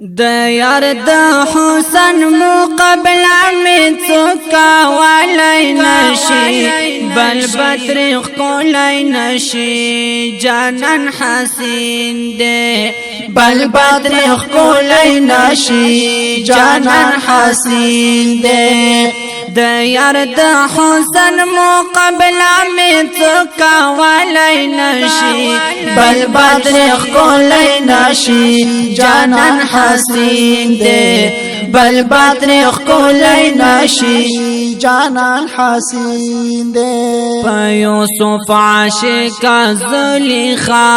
د یار د حسن مقابله می څوک ولای نشي بل بدر خولای نشي جانان حسین دے بل بدر خولای نشي جانان حسین دے د یار د حسن مقابله می څوک ولای نشي بل بدر خولای نشي جانان حسین دے بل بدر خولای نشي جانان حسین دے پا یوسف عاشق زلیخا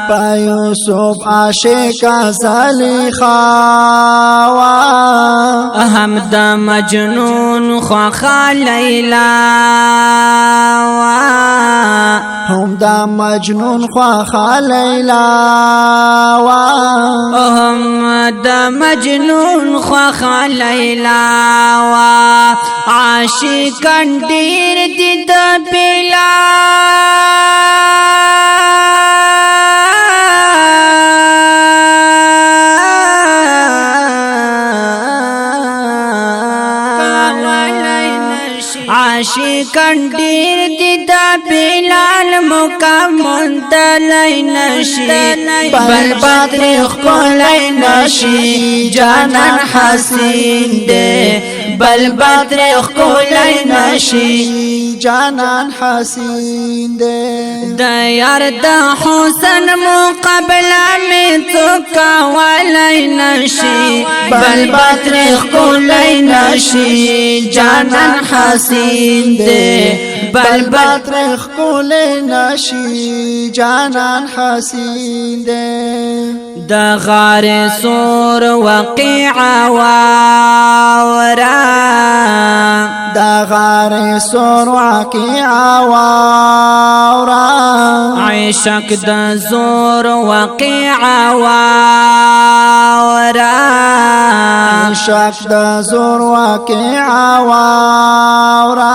پا یوسف عاشق زلیخا هم د مجنون خواخا لیلا هم د مجنون خواخا لیلا هم د مجنون خواخا لیلا عاشقان ډیر دي د عاشقان ډیر دي د بلال مکمل دلای نشي بل بدر خولای نشي جانان حسین دے بل بدر خولای نشي جانان حسین دے د یار د حسن مقابله می څوک ولای نشي بل بدر خولای نشي جانان حسین دے بل بدر خولای نشي جانان حسین دے د غار سور وقیعه واورا د غار سور وقیعه واورا عشق د زور وقیعه واورا عشق د زور وقیعه واورا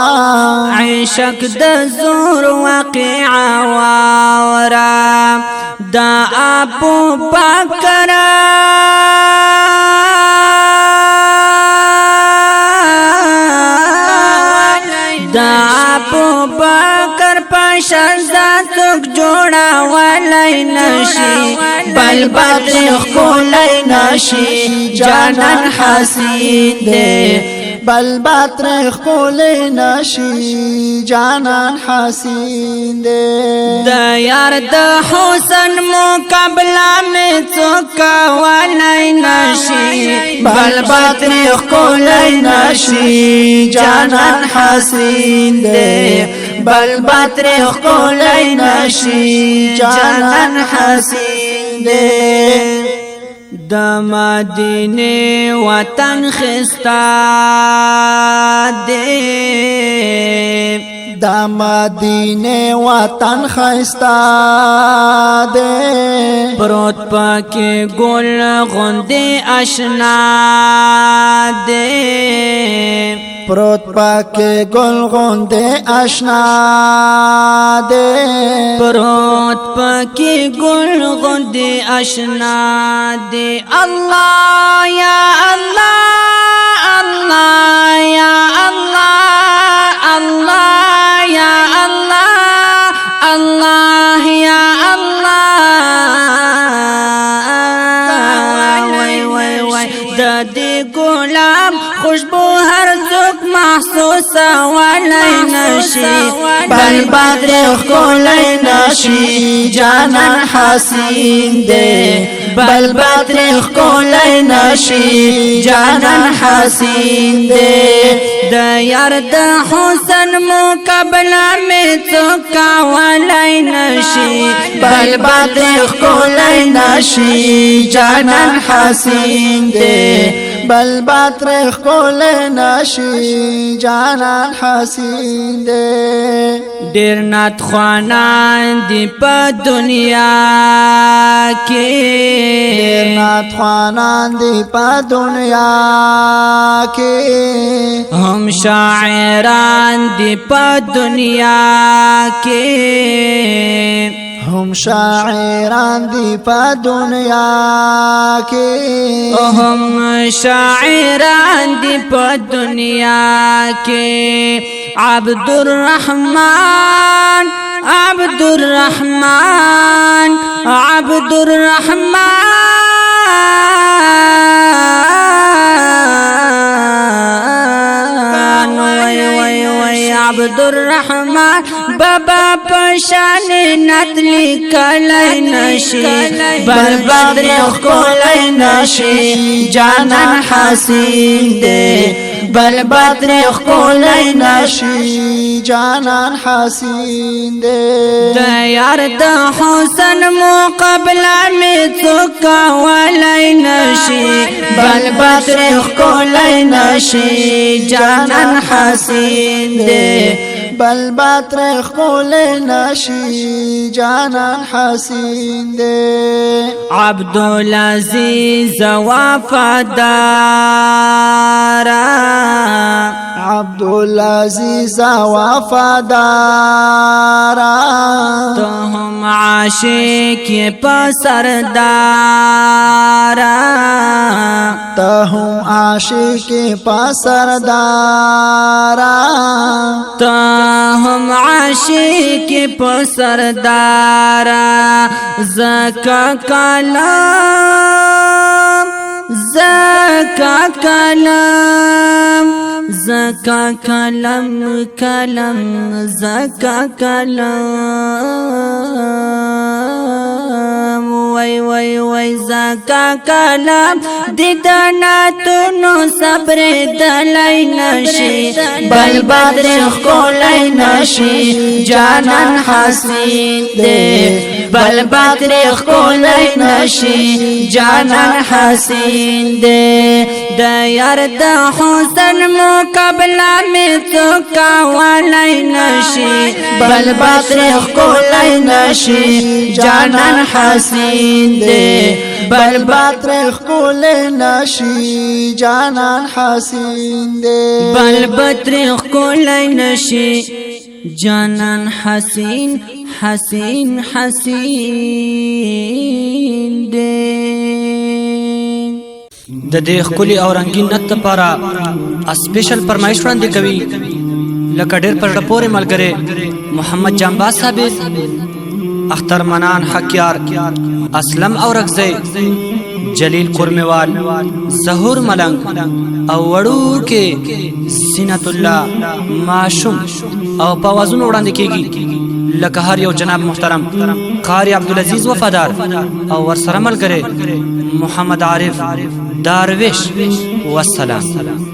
عشق د زور وقیعه واورا دا ابو بکر دا ابو بکر پاشان ذاتک جوڑا ولای نشي بل بدر خولای نشي جانان حسین دے بل بدر خولای نشي جانان حسین دے د یار د حسن مقابله می څوک ولای نشي بل بدر خولای نشي جانان حسین دے بل بدر خولای نشي جانان حسین دے د مدینه وطن خستا دے د مدینه وطن خستا دے پروت پاکي ګل غوندي آشنا دے پروت پاکي ګل غوندي آشنا دے پروت پاکي ګل غوندي آشنا دے الله یا الله الله یا الله الله یا الله الله یا الله وای وای وای د دې ګلاب خوشبو هر څوک محسوس ولای نشي بل بدر خولای نشي جانان حسین دے بل بدر خولای نشي جانان حسین دے د یار د حسن مقابله می څوک ولای نشي بل بدر خولای نشي جانان حسین دے بل بدر خولای نشي جانان حسین دے ډیر نات خوانان دی په دنیا کې ډیر نات خوانان دی په دنیا کې هم شاعران دی په دنیا کې هم شاعران دی په دنیا کې هم شاعران دی په دنیا کې عبدالرحمن عبدالرحمن عبدالرحمن عبدالرحمن بابا پشان نتلی کلی نشی بل بدر کلی نشی جانان حسین دے بل بدر کلی نشی جانان حسین دے یار دا حسن مقابلہ میں چکا ولی نشی بل بدر کلی نشی جانان حسین دے بل باتر خول نشی جانان حسین دے عبدالعزیز وفادارا عبدالعزیز وفادارا تو ہم عاشق پسردارا تو ہم عاشق پسردارا تو ہم عاشق پسردارا زکا کلام زکا کلام زکا کلم کلم زکا کلم وای وای وای زکا کلم دیدانا تونو صبر دلی نشی بل بدر خولی نشی جانان حسین دے بل بدر خولی نشی جانان حسین دے دا یار دا حسن مقابلہ میں چکا والی نشی بل بدر خولی نشی جانان حسین دے بل باتر خول نشی جانان حسین دے بل بدر خولی نشی جانان حسین حسین حسین دے د دې خولي او رنگین نت لپاره اسپیشل فرمایش وړاندې کوي لکه ډېر پر پورې ملګری محمد جانباز صاحب اختر منان حکیار اسلم اورکزی جلیل قرموال ظهور ملنگ او وړو کې سینت الله معشوم او پوازون وړاندې کیږي لکه هر یو جناب محترم قاری عبدالعزیز وفادار او ورسره ملګری محمد عارف درویش والسلام